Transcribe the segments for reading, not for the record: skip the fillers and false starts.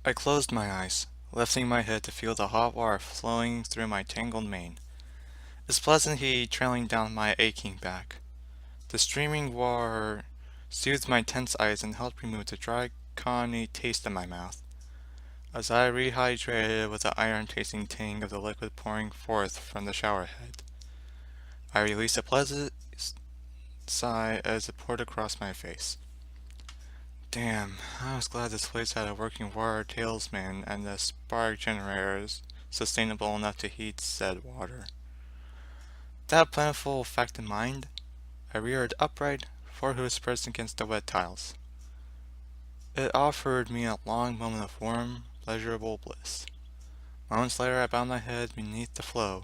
I closed my eyes, lifting my head to feel the hot water flowing through my tangled mane, its pleasant heat trailing down my aching back. The streaming water soothed my tense eyes and helped remove the dry, cottonly taste in my mouth. As I rehydrated with the iron-tasting tang of the liquid pouring forth from the shower head, I released a pleasant sigh as it poured across my face. Damn, I was glad this place had a working water talesman and the spark generators sustainable enough to heat said water. That plentiful fact in mind, I reared upright, forehead pressed against the wet tiles. It offered me a long moment of warm, pleasurable bliss. Moments later I bowed my head beneath the flow,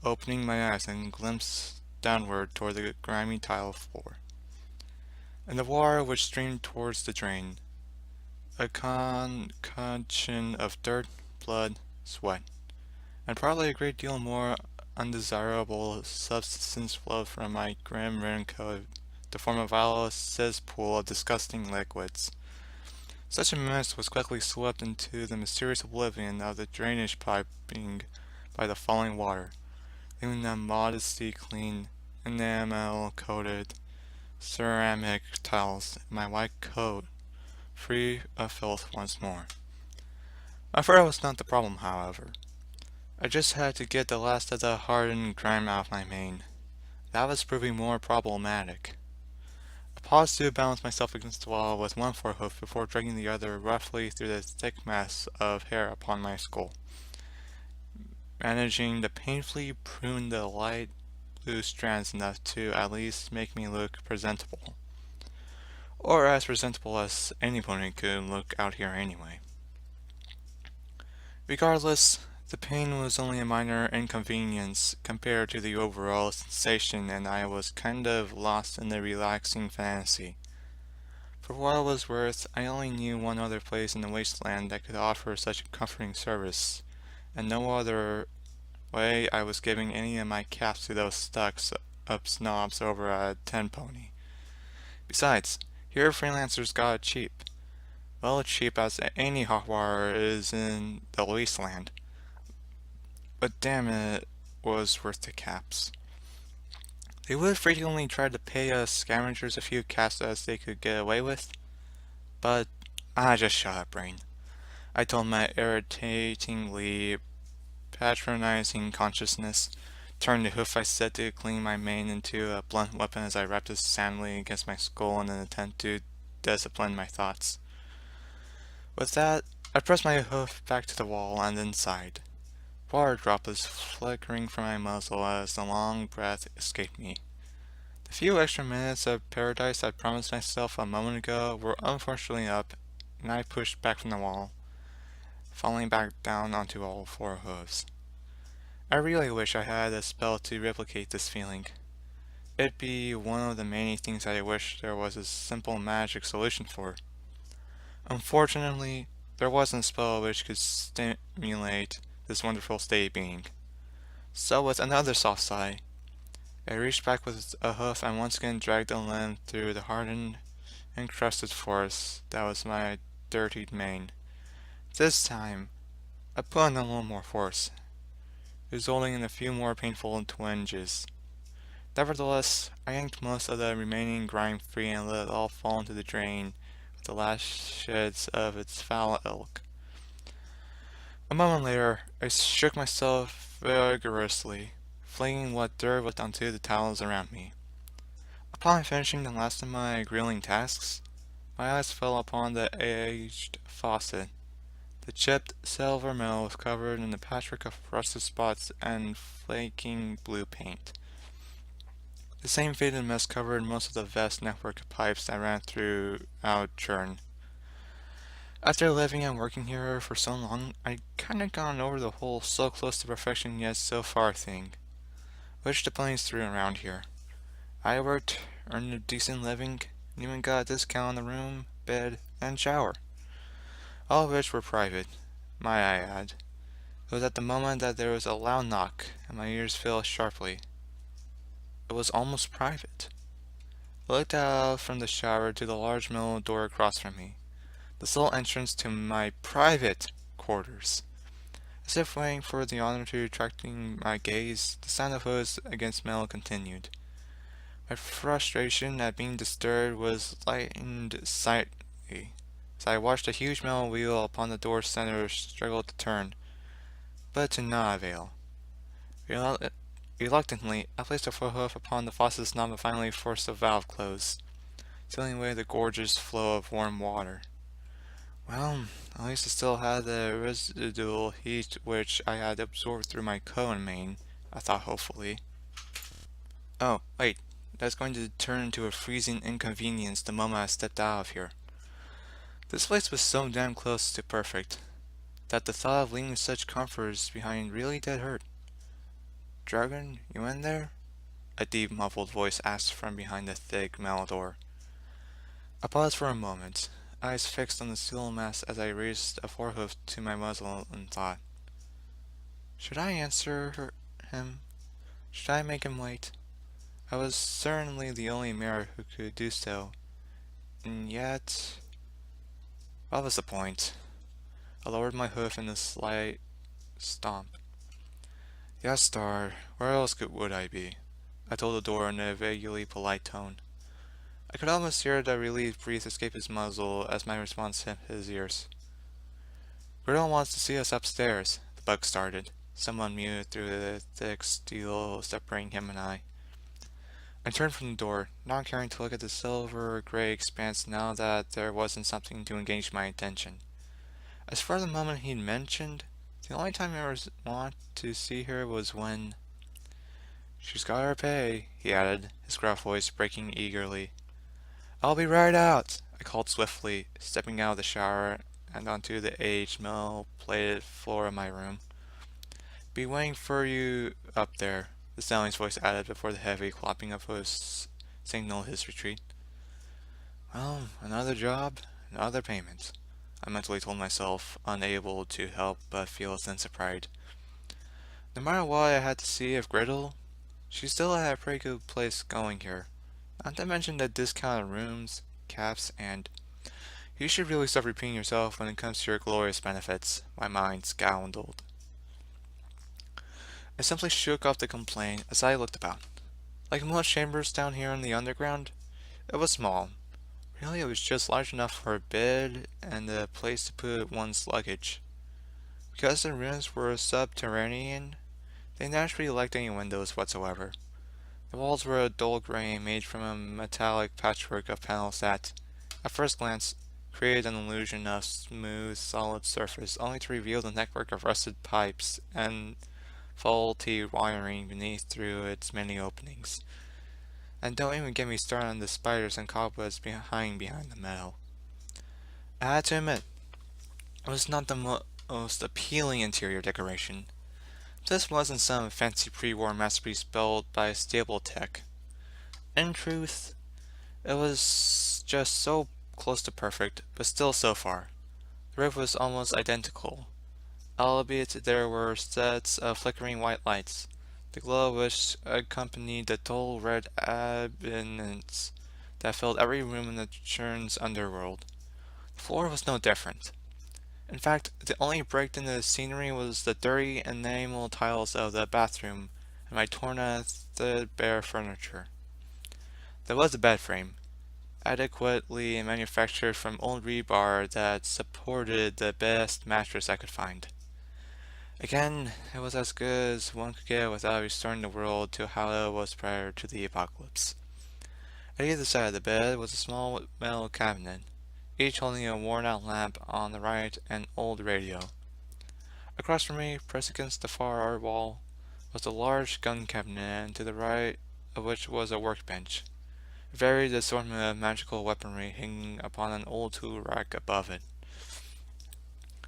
opening my eyes and glimpsed downward toward the grimy tile floor. And the water which streamed towards the drain, a concoction of dirt, blood, sweat, and probably a great deal more undesirable substance flowed from my grim raincoat to form a vile cesspool of disgusting liquids. Such a mess was quickly swept into the mysterious oblivion of the drainage piping by the falling water, leaving them modestly clean, enamel-coated ceramic tiles in my white coat free of filth once more. My fur was not the problem, however. I just had to get the last of the hardened grime out of my mane. That was proving more problematic. I paused to balance myself against the wall with one forehoof before dragging the other roughly through the thick mass of hair upon my skull, managing to painfully prune the light blue strands enough to at least make me look presentable. Or as presentable as any pony could look out here anyway. Regardless, the pain was only a minor inconvenience compared to the overall sensation, and I was kind of lost in the relaxing fantasy. For what it was worth, I only knew one other place in the wasteland that could offer such a comforting service, and no other way I was giving any of my caps to those stuck-up snobs over a 10-pony. Besides, here freelancers got it cheap. Well, cheap as any hot water is in the wasteland. But damn it was worth the caps. They would frequently try to pay us scavengers a few caps as they could get away with, but I just shut up, brain. I told my irritatingly patronizing consciousness, turning the hoof I set to clean my mane into a blunt weapon as I rapped it soundly against my skull in an attempt to discipline my thoughts. With that, I pressed my hoof back to the wall and then sighed, water droplets flickering from my muzzle as the long breath escaped me. The few extra minutes of paradise I'd promised myself a moment ago were unfortunately up, and I pushed back from the wall, falling back down onto all four hooves. I really wish I had a spell to replicate this feeling. It'd be one of the many things I wish there was a simple magic solution for. Unfortunately, there wasn't a spell which could stimulate this wonderful state of being. So with another soft sigh, I reached back with a hoof and once again dragged a limb through the hardened, encrusted forest that was my dirtied mane. This time, I put on a little more force, resulting in a few more painful twinges. Nevertheless, I yanked most of the remaining grime free and let it all fall into the drain with the last shreds of its foul ilk. A moment later, I shook myself vigorously, flinging what dirt was onto the towels around me. Upon finishing the last of my grilling tasks, my eyes fell upon the aged faucet. The chipped silver metal was covered in a patchwork of rusted spots and flaking blue paint. The same faded mess covered most of the vast network of pipes that ran throughout churn. After living and working here for so long, I'd kinda gotten over the whole so close to perfection yet so far thing, which the ponies threw around here. I worked, earned a decent living, and even got a discount on the room, bed, and shower. All of which were private, might I add. It was at the moment that there was a loud knock, and my ears filled sharply. It was almost private. I looked out from the shower to the large metal door across from me. the sole entrance to my private quarters. As if waiting for the honor to attracting my gaze, the sound of hooves against metal continued. My frustration at being disturbed was lightened slightly, as I watched a huge metal wheel upon the door's center struggle to turn, but to no avail. Reluctantly, I placed a foot upon the faucet's knob and finally forced the valve closed, sealing away the gorgeous flow of warm water. Well, at least it still had the residual heat which I had absorbed through my Cohen main, I thought hopefully. Oh, wait, that's going to turn into a freezing inconvenience the moment I stepped out of here. This place was so damn close to perfect, that the thought of leaving such comforts behind really did hurt. Dragon, you in there? A deep muffled voice asked from behind the thick metal door. I paused for a moment, eyes fixed on the steel mass as I raised a forehoof to my muzzle and thought. Should I answer him? Should I make him wait? I was certainly the only mare who could do so, and yet... What was the point? I lowered my hoof in a slight stomp. Yes, Star, where else would I be? I told the door in a vaguely polite tone. I could almost hear the relieved breath escape his muzzle as my response hit his ears. Griddle wants to see us upstairs, the bug started, somewhat muted through the thick steel separating him and I. I turned from the door, not caring to look at the silver-gray expanse now that there wasn't something to engage my attention. As for the moment he'd mentioned, the only time I ever wanted to see her was when... She's got her pay, he added, his gruff voice breaking eagerly. I'll be right out, I called swiftly, stepping out of the shower and onto the aged metal-plated floor of my room. Be waiting for you up there, the stallion's voice added before the heavy clopping of hoofs signaled his retreat. Well, another job, another payment, I mentally told myself, unable to help but feel a sense of pride. No matter what I had to see of Griddle, she still had a pretty good place going here. Not to mention the discounted rooms, caps, and... You should really stop repeating yourself when it comes to your glorious benefits, my mind scoundreled. I simply shook off the complaint as I looked about. Like most chambers down here in the underground, it was small. Really, it was just large enough for a bed and a place to put one's luggage. Because the rooms were subterranean, they naturally lacked any windows whatsoever. The walls were a dull gray made from a metallic patchwork of panels that, at first glance, created an illusion of smooth, solid surface, only to reveal the network of rusted pipes and faulty wiring beneath through its many openings. And don't even get me started on the spiders and cobwebs behind the metal. I had to admit, it was not the most appealing interior decoration. This wasn't some fancy pre-war masterpiece built by a stable tech. In truth, it was just so close to perfect, but still so far. The roof was almost identical, albeit there were sets of flickering white lights, the glow of which accompanied the dull red abundance that filled every room in the churn's underworld. The floor was no different. In fact, the only break in the scenery was the dirty enamel tiles of the bathroom and my torn and threadbare furniture. There was a bed frame, adequately manufactured from old rebar that supported the best mattress I could find. Again, it was as good as one could get without restoring the world to how it was prior to the apocalypse. At either side of the bed was a small metal cabinet, each holding a worn-out lamp on the right and an old radio. Across from me, pressed against the far wall, was a large gun cabinet, and to the right of which was a workbench, a varied assortment of magical weaponry hanging upon an old tool rack above it.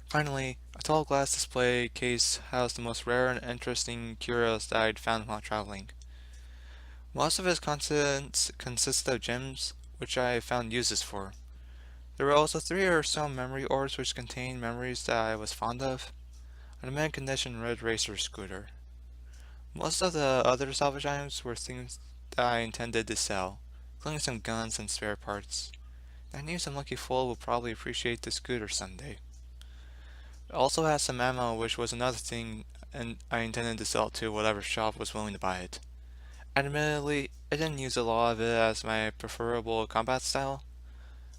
Finally, a tall glass display case housed the most rare and interesting curios that I'd found while traveling. Most of its contents consisted of gems, which I found uses for. There were also 3 or so memory orbs which contained memories that I was fond of, and a mint-condition red racer scooter. Most of the other salvage items were things that I intended to sell, including some guns and spare parts. I knew some lucky fool would probably appreciate the scooter someday. It also had some ammo, which was another thing and I intended to sell to whatever shop was willing to buy it. Admittedly, I didn't use a lot of it as my preferable combat style,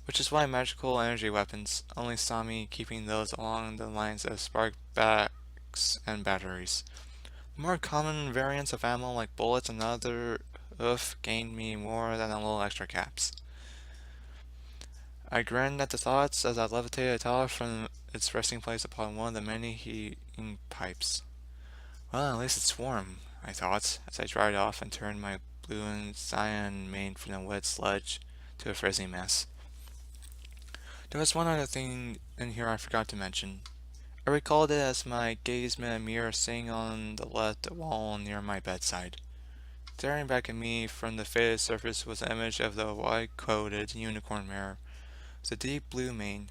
which is why magical energy weapons only saw me keeping those along the lines of spark backs and batteries. More common variants of ammo like bullets and other oof gained me more than a little extra caps. I grinned at the thoughts as I levitated a tower from its resting place upon one of the many heating pipes. Well, at least it's warm, I thought, as I dried off and turned my blue and cyan mane from a wet sludge to a frizzy mess. There was one other thing in here I forgot to mention. I recalled it as my gaze met a mirror sitting on the left wall near my bedside. Staring back at me from the faded surface was an image of the white-coated unicorn mare with a deep blue mane,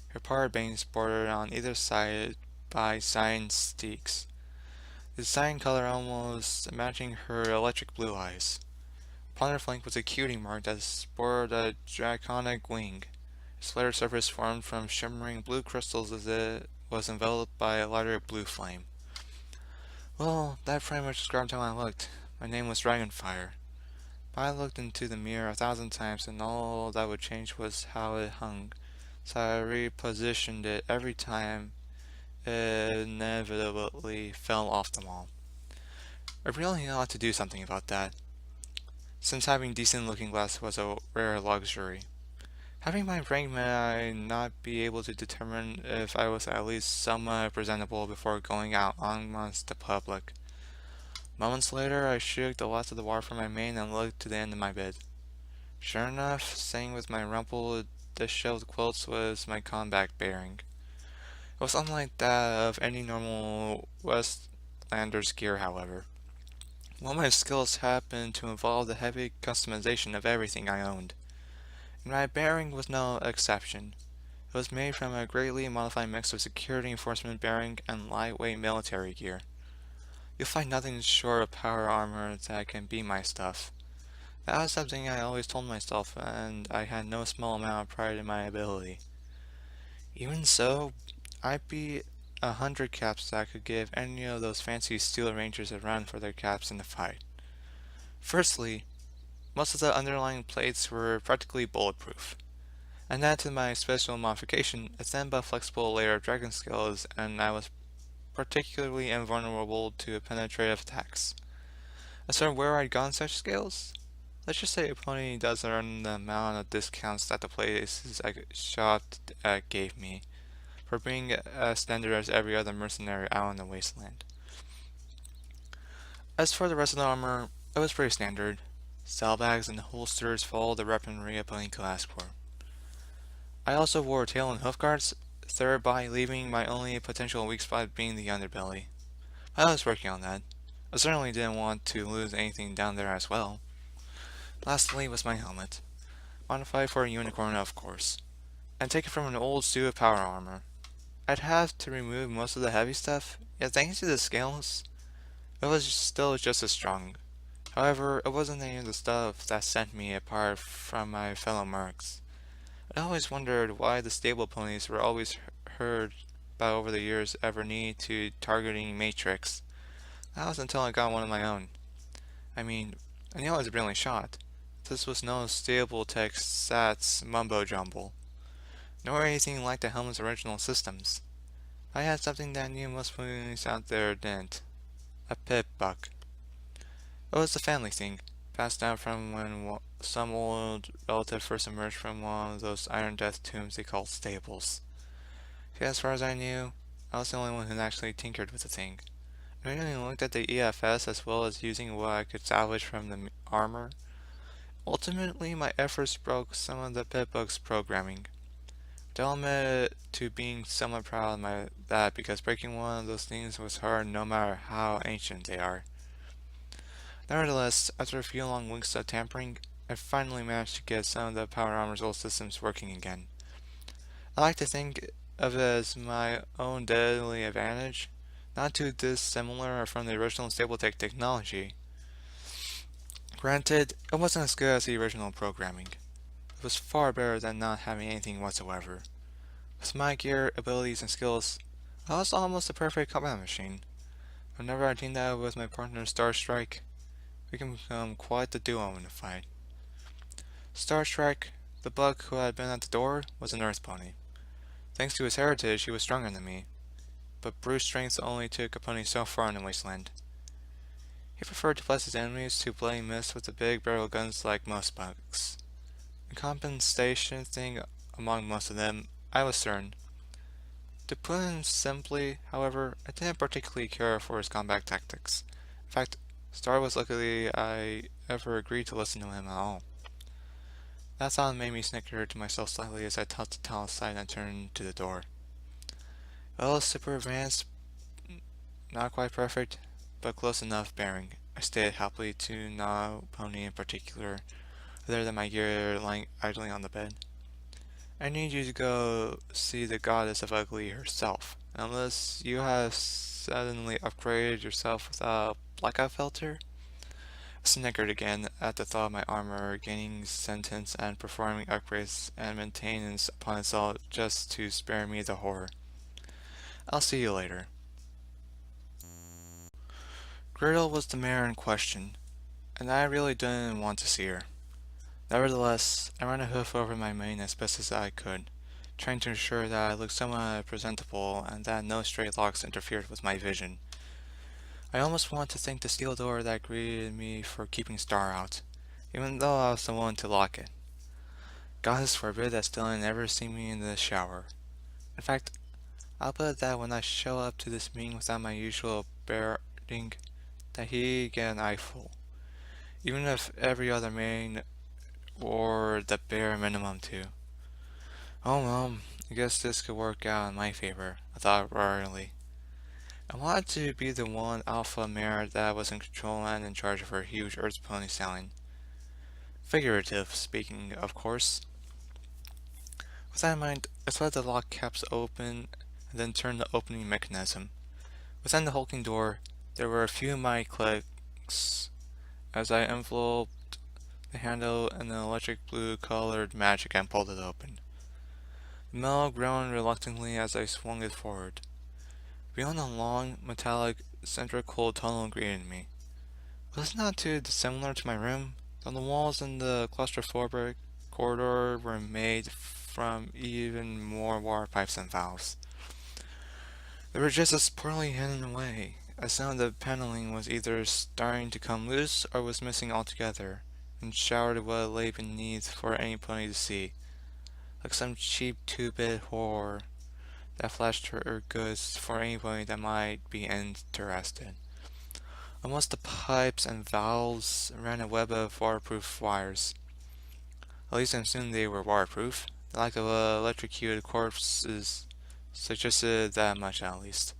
her parted bangs bordered on either side by cyan streaks, the cyan color almost matching her electric blue eyes. Upon her flank was a cutie mark that sported a draconic wing. Its layered surface formed from shimmering blue crystals as it was enveloped by a lighter blue flame. Well, that pretty much described how I looked. My name was Dragonfire. But I looked into the mirror 1,000 times and all that would change was how it hung. So I repositioned it every time it inevitably fell off the wall. I really ought to do something about that, since having decent looking glass was a rare luxury. Having my rank meant I not be able to determine if I was at least somewhat presentable before going out amongst the public. Moments later, I shook the last of the water from my mane and looked to the end of my bed. Sure enough, staying with my rumpled, disheveled quilts was my combat bearing. It was unlike that of any normal Westlander's gear, however. One of my skills happened to involve the heavy customization of everything I owned, and my bearing was no exception. It was made from a greatly modified mix of security enforcement bearing and lightweight military gear. You'll find nothing short of power armor that can beat my stuff. That was something I always told myself, and I had no small amount of pride in my ability. Even so, I beat 100 caps that could give any of those fancy steel rangers a run for their caps in the fight. Firstly, most of the underlying plates were practically bulletproof, and add to my special modification a thin but flexible layer of dragon scales, and I was particularly invulnerable to penetrative attacks. As for where I'd gotten such scales, let's just say a pony doesn't earn the amount of discounts that the places I shopped at gave me, for being as standard as every other mercenary out in the wasteland. As for the rest of the armor, it was pretty standard. Saddlebags and holsters followed the weaponry a pony could ask for. I also wore tail and hoof guards, thereby leaving my only potential weak spot being the underbelly. I was working on that. I certainly didn't want to lose anything down there as well. Lastly was my helmet. Modified for a unicorn, of course, and taken from an old suit of power armor. I'd have to remove most of the heavy stuff, yet thanks to the scales, it was still just as strong. However, it wasn't any of the stuff that set me apart from my fellow mercs. I always wondered why the stable ponies were always heard about over the years ever need to targeting matrix. That was until I got one of my own. I mean, I knew I was a brilliant shot. This was no stable tech sats mumbo jumble, nor anything like the helmet's original systems. I had something that I knew most ponies out there didn't. A pit buck. It was a family thing, passed down from when some old relative first emerged from one of those Iron Death tombs they called stables. As far as I knew, I was the only one who actually tinkered with the thing. I mainly looked at the EFS as well as using what I could salvage from the armor. Ultimately, my efforts broke some of the Pitbook's programming. I'll admit to being somewhat proud of that because breaking one of those things was hard no matter how ancient they are. Nevertheless, after a few long weeks of tampering, I finally managed to get some of the power armor's old systems working again. I like to think of it as my own deadly advantage, not too dissimilar from the original Stapletech technology. Granted, it wasn't as good as the original programming. was far better than not having anything whatsoever. With my gear, abilities, and skills, I was almost a perfect combat machine. Whenever I teamed up with my partner Star Strike, we can become quite the duo in a fight. Star Strike, the bug who had been at the door, was an earth pony. Thanks to his heritage, he was stronger than me, but brute strength only took a pony so far in the Wasteland. He preferred to blast his enemies to bloody mist with the big barrel guns like most bugs. A compensation thing among most of them, I was certain. To put it simply, however, I didn't particularly care for his combat tactics. In fact, Star was lucky I ever agreed to listen to him at all. That thought made me snicker to myself slightly as I tossed the towel aside and turned to the door. Well, super advanced, not quite perfect, but close enough bearing. I stated happily to no pony in particular, other than my gear lying idling on the bed. I need you to go see the goddess of ugly herself, unless you have suddenly upgraded yourself without blackout filter. I snickered again at the thought of my armor gaining sentence and performing upgrades and maintenance upon itself just to spare me the horror. I'll see you later. Gretel was the mare in question, and I really didn't want to see her. Nevertheless, I ran a hoof over my mane as best as I could, trying to ensure that I looked somewhat presentable and that no stray locks interfered with my vision. I almost want to thank the steel door that greeted me for keeping Star out, even though I was the one to lock it. Goddess forbid that Stellan ever see me in the shower. In fact, I'll bet that when I show up to this meeting without my usual bearing, that he get an eyeful. Even if every other main or the bare minimum too. Oh well, I guess this could work out in my favor, I thought wryly. I wanted to be the one alpha mare that was in control and in charge of her huge earth pony stallion. Figurative speaking, of course. With that in mind, I slid the lock caps open and then turned the opening mechanism. Within the hulking door, there were a few mighty clicks as I enveloped the handle in an electric blue colored magic and pulled it open. The metal groaned reluctantly as I swung it forward. Beyond a long, metallic, cylindrical tunnel greeted me. Was it not too dissimilar to my room, though the walls in the claustrophobic corridor were made from even more water pipes and valves. They were just as poorly hidden away, as some of the paneling was either starting to come loose or was missing altogether, and showered what lay beneath for any pony to see, like some cheap two-bit horror that flashed her goods for anybody that might be interested. Amongst the pipes and valves ran a web of waterproof wires. At least I assumed they were waterproof. The lack of electrocuted corpses suggested that much at least.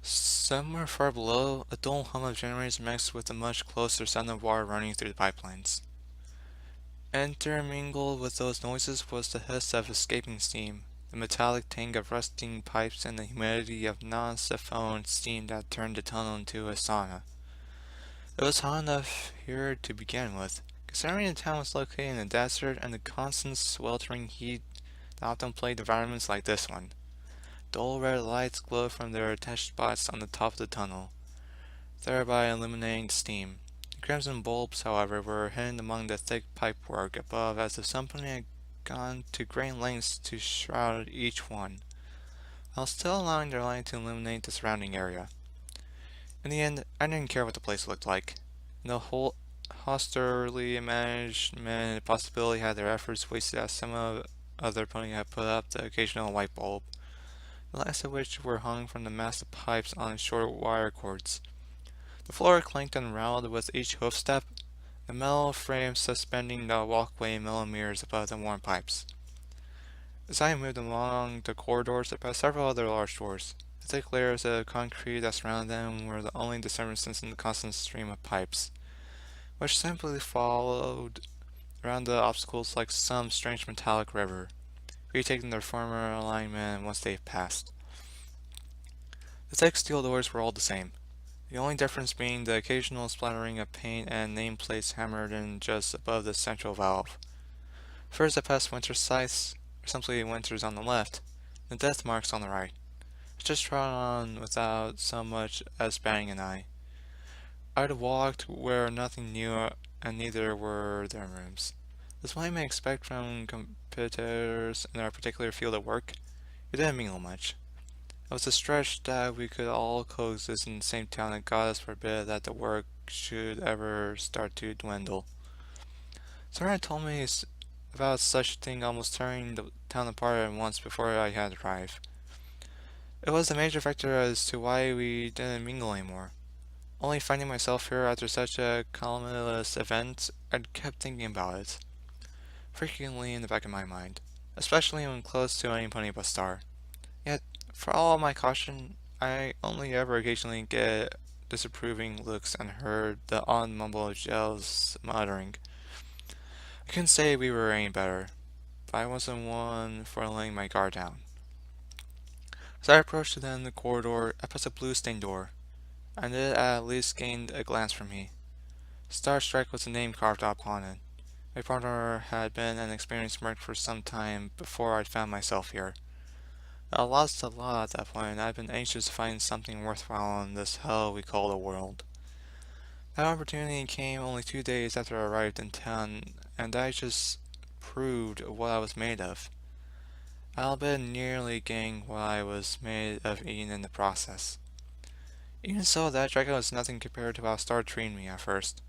Somewhere far below, a dull hum of generators mixed with a much closer sound of water running through the pipelines. Intermingled with those noises was the hiss of escaping steam, the metallic tang of rusting pipes, and the humidity of non-siphoned steam that turned the tunnel into a sauna. It was hot enough here to begin with, considering the town was located in the desert and the constant sweltering heat that often plagued environments like this one. Dull red lights glowed from their attached spots on the top of the tunnel, thereby illuminating the steam. The crimson bulbs, however, were hidden among the thick pipework above as if somebody had gone to great lengths to shroud each one, while still allowing their light to illuminate the surrounding area. In the end, I didn't care what the place looked like. The whole hostilely managed possibility had their efforts wasted as some other pony had put up the occasional light bulb, the last of which were hung from the massive pipes on short wire cords. The floor clanked and rattled with each hoof step, the metal frame suspending the walkway millimeters above the worn pipes. As I moved along the corridors, I passed several other large doors. The thick layers of concrete that surrounded them were the only disturbances in the constant stream of pipes, which simply followed around the obstacles like some strange metallic river, retaking their former alignment once they passed. The thick steel doors were all the same. the only difference being the occasional splattering of paint and nameplates hammered in just above the central valve. First the past winter's scythes, or simply winters on the left, the death marks on the right. I just trod on without so much as batting an eye. I'd walked where nothing new, and neither were their rooms. As one may expect from competitors in our particular field of work, it didn't mingle much. It was a stretch that we could all coexist in the same town, and God forbid that the work should ever start to dwindle. Someone had told me about such a thing almost tearing the town apart at once before I had arrived. It was a major factor as to why we didn't mingle anymore. Only finding myself here after such a calamitous event, I kept thinking about it, frequently in the back of my mind, especially when close to any pony but star. Yet, for all my caution, I only ever occasionally get disapproving looks and heard the odd mumble of jealous muttering. I couldn't say we were any better, but I wasn't one for laying my guard down. As I approached the corridor, I passed a blue-stained door, and it at least gained a glance from me. Star Strike was the name carved upon it. My partner had been an experienced merc for some time before I'd found myself here. I lost a lot at that point, and I'd been anxious to find something worthwhile in this hell we call the world. That opportunity came only 2 days after I arrived in town, and I just proved what I was made of. Albeit nearly getting what I was made of eating in the process. Even so, that dragon was nothing compared to how Star treated me at first.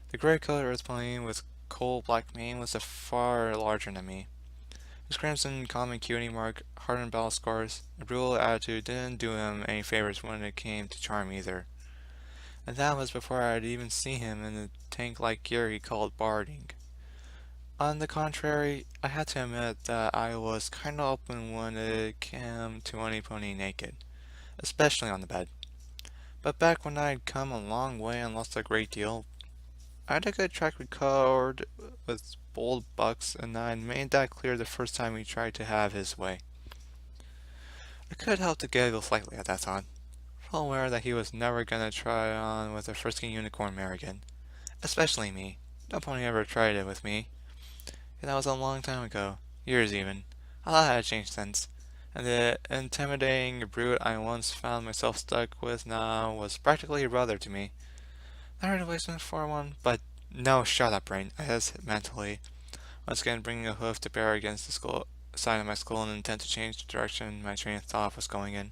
The gray-colored earth pony with coal-black mane was far larger than me. His crimson common cutie mark, hardened battle scars, and brutal attitude didn't do him any favors when it came to charm either. And that was before I had even seen him in the tank-like gear he called barding. On the contrary, I had to admit that I was kinda open when it came to any pony naked, especially on the bed. But back when I'd come a long way and lost a great deal, I had a good track record with bold bucks, and I'd made that clear the first time he tried to have his way. I couldn't help to giggle slightly at that thought, well aware that he was never gonna try on with a frisky unicorn mare again. Especially me. No pony ever tried it with me. And that was a long time ago. Years even. A lot had changed since. And the intimidating brute I once found myself stuck with now was practically a brother to me. Not a replacement for one, but no, shut up, brain, I hissed mentally, once again bringing a hoof to bear against the side of my skull in an intent to change the direction my train of thought was going in.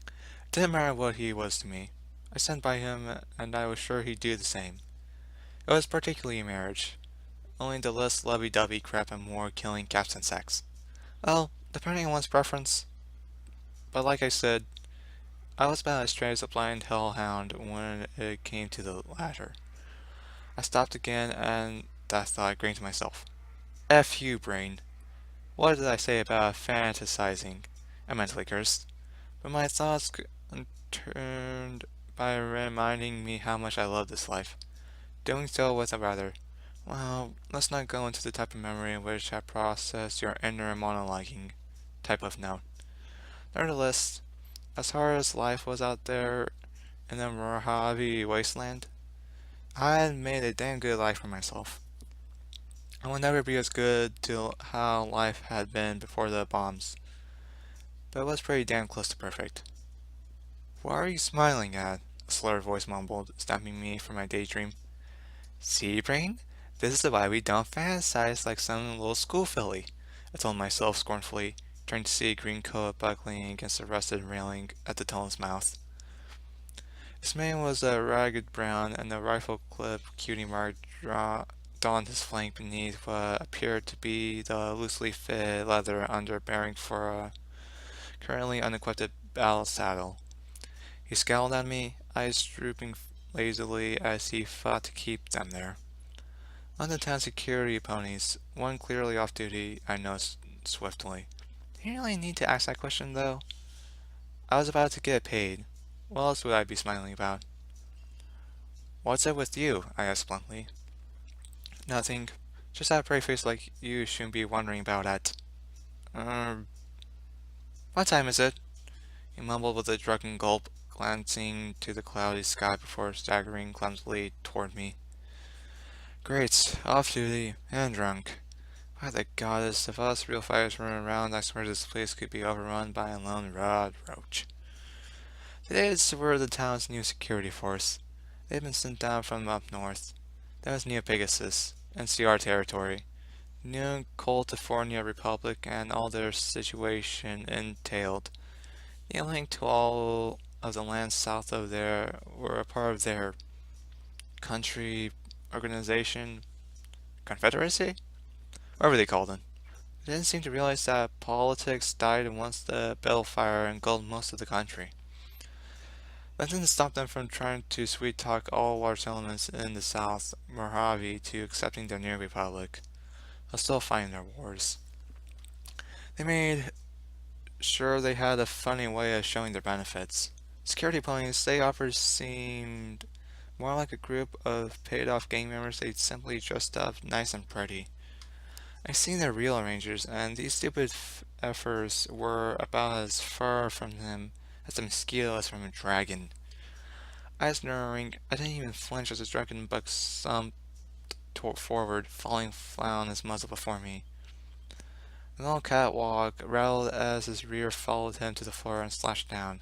It didn't matter what he was to me. I sat by him, and I was sure he'd do the same. It was particularly a marriage, only the less lovey-dovey crap and more killing cats and sex. Well, depending on one's preference. But like I said, I was about as straight as a blind hellhound when it came to the latter. I stopped again, and that thought grained to myself. F you, brain. What did I say about fantasizing? I mentally cursed. But my thoughts turned by reminding me how much I love this life. Doing so with a rather, well, let's not go into the type of memory in which I process your inner monologuing type of note. Nevertheless, as hard as life was out there in the Mojave Wasteland, I had made a damn good life for myself. I will never be as good to how life had been before the bombs, but it was pretty damn close to perfect. What are you smiling at? A slurred voice mumbled, snapping me from my daydream. See, brain? This is why we don't fantasize like some little school filly, I told myself scornfully, trying to see a green coat buckling against the rusted railing at the tunnel's mouth. His mane was a ragged brown, and the rifle clip cutie mark donned his flank beneath what appeared to be the loosely fitted leather underbearing for a currently unequipped battle saddle. He scowled at me, eyes drooping lazily as he fought to keep them there. London town security ponies, one clearly off duty, I noticed swiftly. Do you really need to ask that question, though? I was about to get paid. What else would I be smiling about? What's it with you? I asked bluntly. Nothing. Just that pretty face like you shouldn't be wondering about at. What time is it? He mumbled with a drunken gulp, glancing to the cloudy sky before staggering clumsily toward me. Great, off duty, and drunk. By the goddess, if us real fighters weren't around, I swear this place could be overrun by a lone rod roach. Today were the town's new security force. They'd been sent down from up north. That was New Pegasus, NCR territory, New California Republic, and all their situation entailed. The link to all of the lands south of there were a part of their country organization, confederacy? Whatever they called it. They didn't seem to realize that politics died once the battlefier engulfed most of the country. That didn't stop them from trying to sweet talk all large settlements in the south, Mojave, to accepting their new republic, while still fighting their wars. They made sure they had a funny way of showing their benefits. Security ponies they offered seemed more like a group of paid-off gang members they'd simply dressed up nice and pretty. I seen their real rangers, and these stupid effers were about as far from them as a mosquito is from a dragon. Eyes narrowing, I didn't even flinch as the dragon buck thumped forward, falling flat on his muzzle before me. The little catwalk rattled as his rear followed him to the floor and slashed down.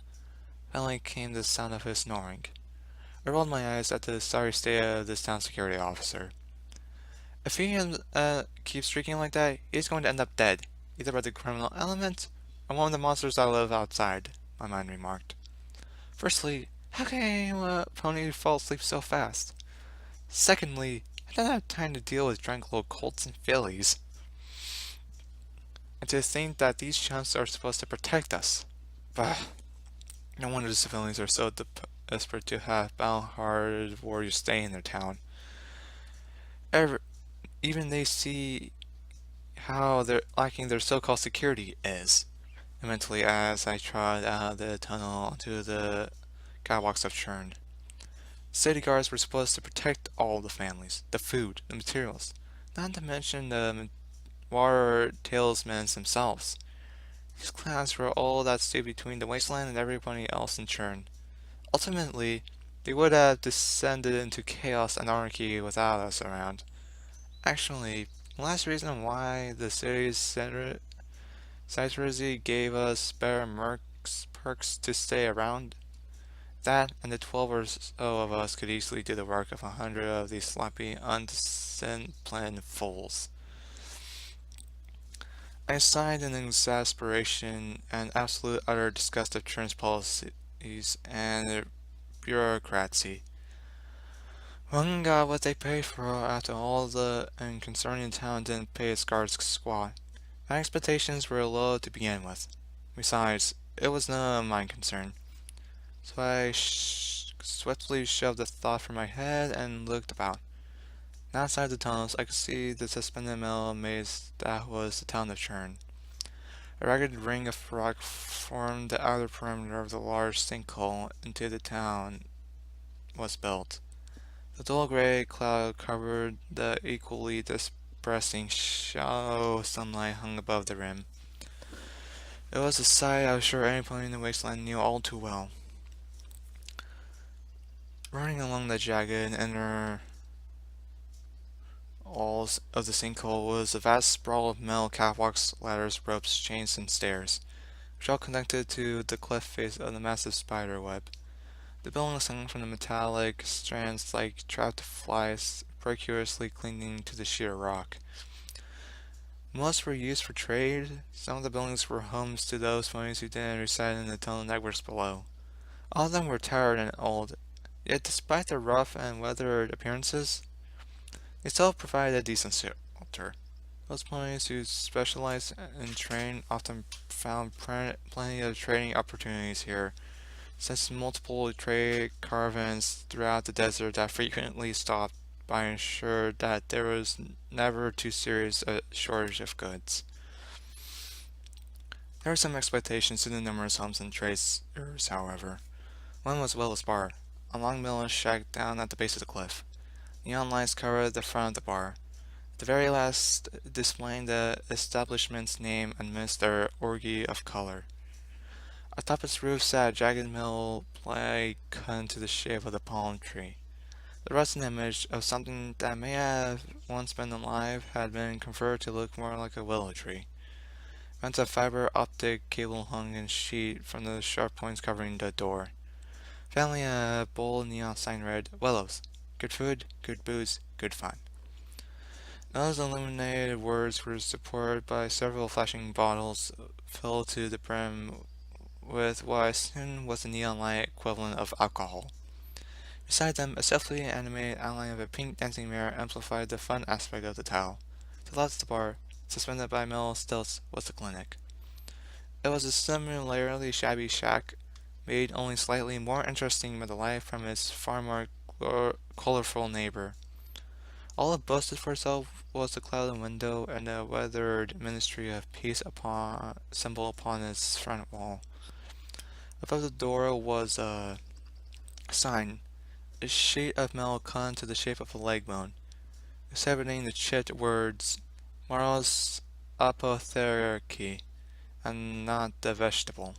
Finally came the sound of his snoring. I rolled my eyes at the sorry state of this town security officer. If he keeps streaking like that, he's going to end up dead, either by the criminal element or one of the monsters that live outside, my mind remarked. Firstly, how can a pony fall asleep so fast? Secondly, I don't have time to deal with drunk little colts and fillies. And to think that these chumps are supposed to protect us. Bah. No wonder the civilians are so desperate to have battle-hardened warriors stay in their town. Even they see how they're lacking their so-called security is. And mentally, as I trod out of the tunnel onto the catwalks of Churn. City guards were supposed to protect all the families, the food, the materials, not to mention the water talesmen themselves. These clowns were all that stood between the wasteland and everybody else in Churn. Ultimately, they would have descended into chaos and anarchy without us around. Actually, the last reason why the city's Cytersy gave us better perks to stay around, that and the 12 or so of us could easily do the work of 100 of these sloppy, undisciplined fools. I sighed in exasperation and absolute utter disgust of Churn's policies and bureaucracy. One got what they paid for after all the concerning town didn't pay its guards squat. My expectations were low to begin with. Besides, it was none of my concern. So I swiftly shoved the thought from my head and looked about. Outside the tunnels, I could see the suspended metal maze that was the town of Churn. A ragged ring of rock formed the outer perimeter of the large sinkhole into the town was built. The dull gray cloud covered the equally depressing shallow sunlight hung above the rim. It was a sight I was sure anybody in the wasteland knew all too well. Running along the jagged inner walls of the sinkhole was a vast sprawl of metal catwalks, ladders, ropes, chains, and stairs, which all connected to the cliff face of the massive spider web. The buildings hung from the metallic strands like trapped flies, precariously clinging to the sheer rock. Most were used for trade. Some of the buildings were homes to those ponies who didn't reside in the tunnel networks below. All of them were tired and old, yet despite their rough and weathered appearances, they still provided a decent shelter. Those ponies who specialized in training often found plenty of trading opportunities here, since multiple trade caravans throughout the desert that frequently stopped by ensured that there was never too serious a shortage of goods. There were some expectations to the numerous homes and traders, however. One was Willow's Bar, a long mill shack down at the base of the cliff. Neon lights covered the front of the bar, the very last displaying the establishment's name amidst their orgy of color. Atop its roof sat a jagged metal blade cut into the shape of the palm tree. The resting image of something that may have once been alive had been converted to look more like a willow tree. Bents of fiber optic cable hung in sheet from the sharp points covering the door. Finally, a bold neon sign read, Willows. Good food, good booze, good fun. Those illuminated words were supported by several flashing bottles filled to the brim with what I assumed was the neon light equivalent of alcohol. Beside them, a softly animated outline of a pink dancing mirror amplified the fun aspect of the tile. To the left of the bar, suspended by metal stilts, was the clinic. It was a similarly shabby shack, made only slightly more interesting by the light from its far more colorful neighbor. All it boasted for itself was the clouded window and a weathered Ministry of Peace symbol upon its front wall. Above the door was a sign, a sheet of metal cut into the shape of a leg bone, exhibiting the chipped words Moros Apothecary, and not the vegetable.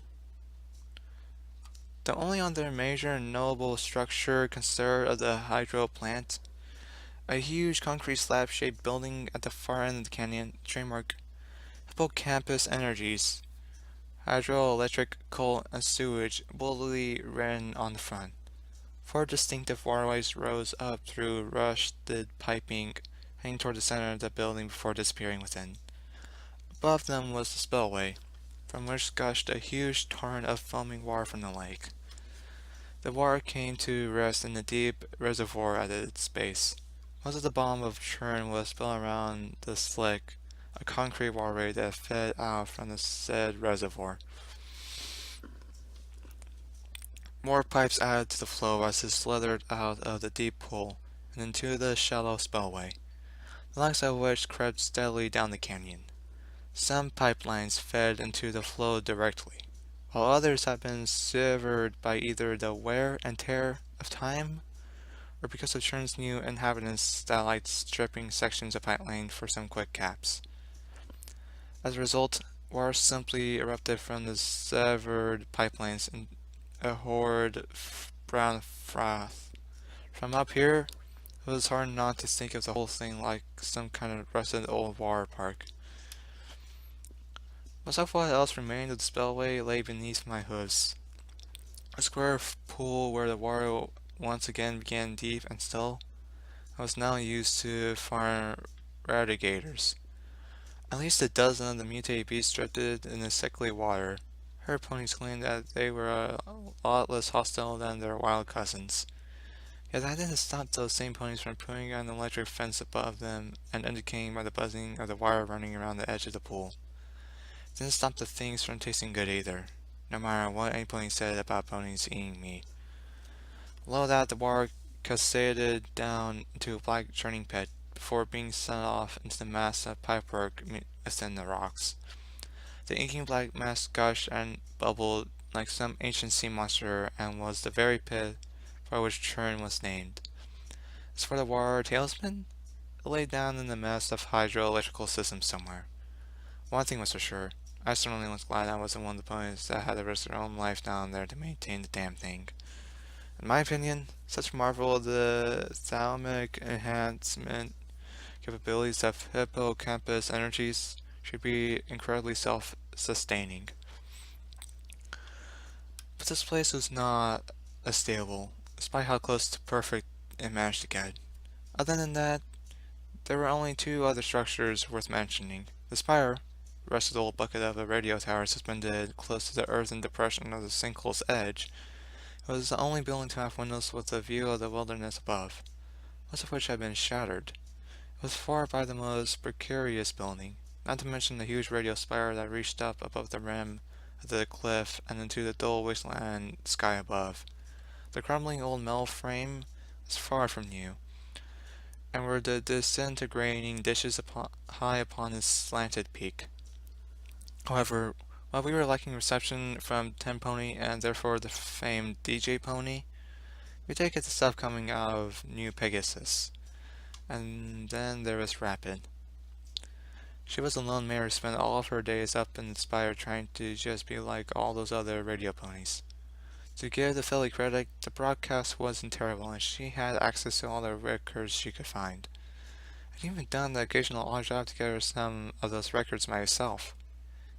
The only other major and notable structure consisted of the hydro plant, a huge concrete slab-shaped building at the far end of the canyon, trademark Hippocampus Energies, hydroelectric, coal, and sewage boldly written on the front. Four distinctive waterways rose up through rusted piping, heading toward the center of the building before disappearing within. Above them was the spillway, from which gushed a huge torrent of foaming water from the lake. The water came to rest in a deep reservoir at its base. Most of the bottom of churn was spilled around the slick, a concrete waterway that fed out from the said reservoir. More pipes added to the flow as it slithered out of the deep pool and into the shallow spillway, the likes of which crept steadily down the canyon. Some pipelines fed into the flow directly, while others had been severed by either the wear and tear of time or because of Churn's new inhabitants that liked stripping sections of pipeline for some quick caps. As a result, water simply erupted from the severed pipelines in a horrid brown froth. From up here, it was hard not to think of the whole thing like some kind of rusted old water park. Most of what else remained of the spillway lay beneath my hooves. A square pool where the water once again began deep and still. I was now used to farm radigators. At least a dozen of the mutated beasts drifted in the sickly water. Herd ponies claimed that they were a lot less hostile than their wild cousins. Yet that didn't stop those same ponies from putting an electric fence above them and indicating by the buzzing of the wire running around the edge of the pool. It didn't stop the things from tasting good either, no matter what any pony said about ponies eating meat. Below that, the water cascaded down into a black churning pit before being sent off into the mass of pipework within the rocks. The inking black mass gushed and bubbled like some ancient sea monster and was the very pit for which Churn was named. As for the water tailspin, it lay down in the mess of hydroelectrical systems somewhere. One thing was for sure, I certainly was glad I wasn't one of the ponies that had to risk their own life down there to maintain the damn thing. In my opinion, such marvel of the thalamic enhancement capabilities of hippocampus energies should be incredibly self-sustaining. But this place was not as stable, despite how close to perfect it managed to get. Other than that, there were only two other structures worth mentioning. The spire, the rusted old bucket of a radio tower suspended close to the earthen depression of the sinkhole's edge, was the only building to have windows with a view of the wilderness above, most of which had been shattered. It was far by the most precarious building, not to mention the huge radio spire that reached up above the rim of the cliff and into the dull wasteland sky above. The crumbling old metal frame was far from new, and were the disintegrating dishes high upon its slanted peak. However, while we were lacking reception from Ten Pony and therefore the famed DJ Pony, we did get the stuff coming out of New Pegasus. And then there was Rapid. She was a lone mare who spent all of her days up in the spire trying to just be like all those other radio ponies. To give the filly credit, the broadcast wasn't terrible, and she had access to all the records she could find. I'd even done the occasional odd job to get her some of those records myself.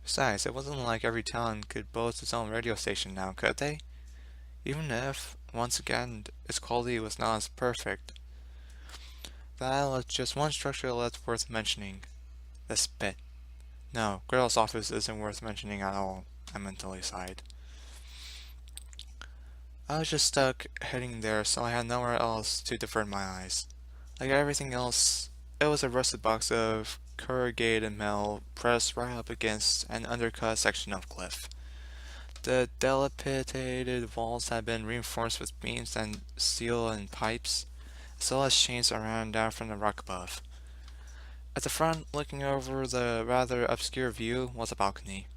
Besides, it wasn't like every town could boast its own radio station now, could they? Even if, once again, its quality was not as perfect. That was just one structure that's worth mentioning. The spit. No, Gretel's office isn't worth mentioning at all, I mentally sighed. I was just stuck heading there, so I had nowhere else to divert my eyes. Like everything else, it was a rusted box of corrugated metal pressed right up against an undercut section of cliff. The dilapidated walls had been reinforced with beams and steel and pipes, as well as chains around down from the rock above. At the front, looking over the rather obscure view, was a balcony.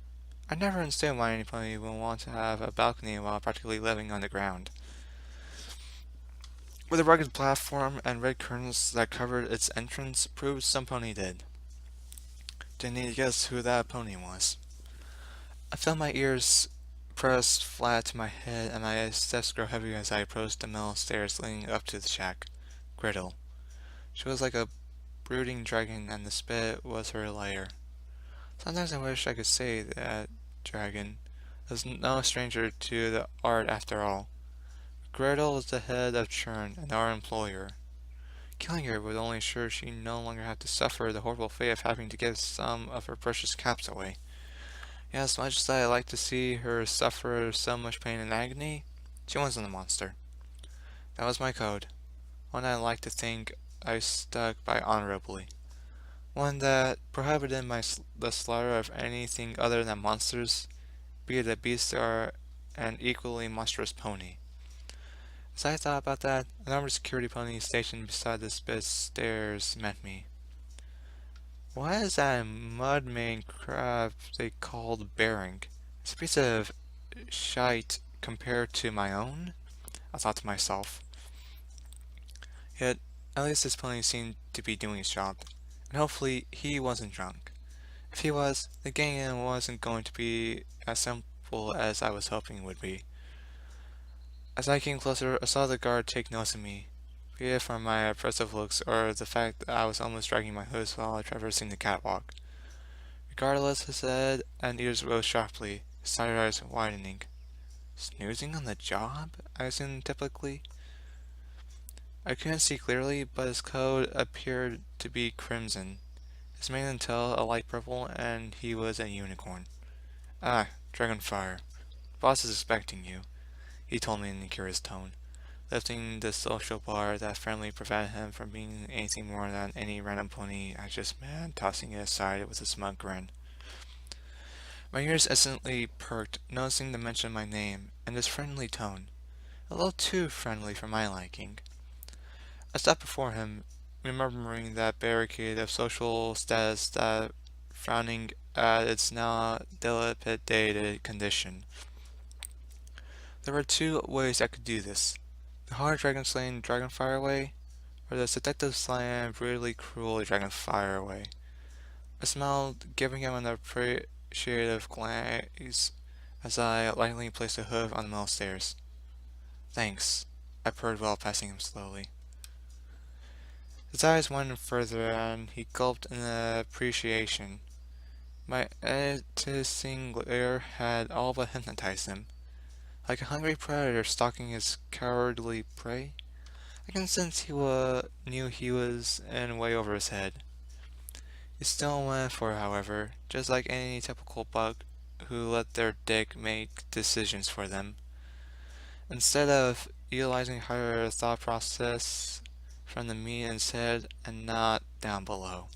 I never understood why anybody would want to have a balcony while practically living on the ground. With a rugged platform and red curtains that covered its entrance proved some pony did. Didn't need to guess who that pony was. I felt my ears pressed flat to my head and my steps grow heavier as I approached the metal stairs leading up to the shack. Gretel. She was like a brooding dragon and the spit was her lair. Sometimes I wish I could say that dragon was no stranger to the art after all. Gretel was the head of Churn and our employer. Killing her would only ensure she no longer had to suffer the horrible fate of having to give some of her precious caps away. Yet as much as I like to see her suffer so much pain and agony, she wasn't a monster. That was my code, one I like to think I stuck by honorably. One that prohibited the slaughter of anything other than monsters, be it a beast or an equally monstrous pony. As I thought about that, an armored security pony stationed beside the spit stairs met me. What is that mud-maned crap they called bearing? It's a piece of shite compared to my own? I thought to myself. Yet, at least this pony seemed to be doing his job, and hopefully he wasn't drunk. If he was, the getting in wasn't going to be as simple as I was hoping it would be. As I came closer, I saw the guard take notice of me, be it from my oppressive looks or the fact that I was almost dragging my hooves while traversing the catwalk. Regardless, his head and ears rose sharply, his side eyes widening. Snoozing on the job? I assumed typically. I couldn't see clearly, but his coat appeared to be crimson, his mane and tail a light purple, and he was a unicorn. Ah, Dragonfire. Boss is expecting you, he told me in a curious tone, lifting the social bar that firmly prevented him from being anything more than any random pony I just met and tossing it aside with a smug grin. My ears instantly perked, noticing the mention of my name, and his friendly tone. A little too friendly for my liking. I stopped before him, remembering that barricade of social status that frowning at its now dilapidated condition. There were two ways I could do this. The hard dragon slaying Dragonfire way, or the seductive slaying brutally cruel Dragonfire way. I smiled, giving him an appreciative glance as I lightly placed a hoof on the metal stairs. Thanks, I purred while passing him slowly. His eyes went further and he gulped in appreciation. My editing glare had all but hypnotized him. Like a hungry predator stalking his cowardly prey, I can sense knew he was in way over his head. He still went for it, however, just like any typical bug who let their dick make decisions for them. Instead of utilizing higher thought process from the meat in his head and not down below.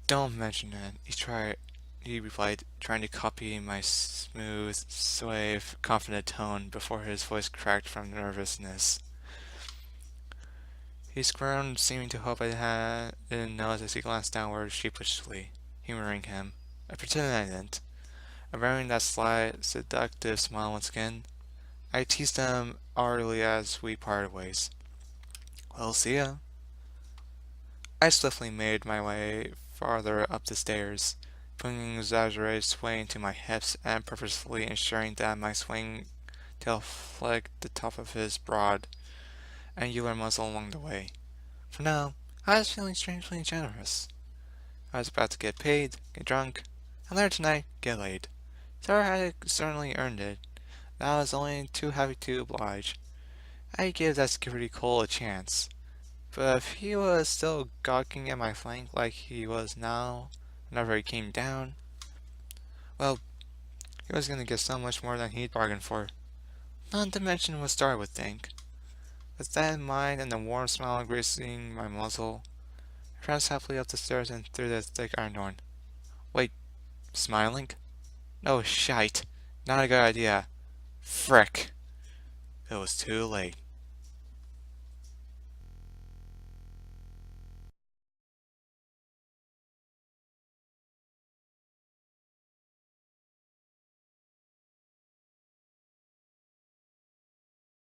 Don't mention it, he replied, trying to copy my smooth, suave, confident tone before his voice cracked from nervousness. He squirmed, seeming to hope I didn't notice as he glanced downward sheepishly, humoring him. I pretended I didn't. Arousing that slight, seductive smile once again, I teased him heartily as we parted ways. Well, see ya. I swiftly made my way farther up the stairs, putting an exaggerated sway into my hips and purposefully ensuring that my swing tail flicked the top of his broad, angular muzzle along the way. For now, I was feeling strangely generous. I was about to get paid, get drunk, and later tonight, get laid. So I had certainly earned it. I was only too happy to oblige. I gave that security Cole a chance. But if he was still gawking at my flank like he was now, whenever he came down, well, he was gonna get so much more than he'd bargained for. Not to mention what Star would think. With that in mind and the warm smile gracing my muzzle, I pranced happily up the stairs and through the thick iron door. Wait, smiling? No, shite. Not a good idea. Frick. It was too late.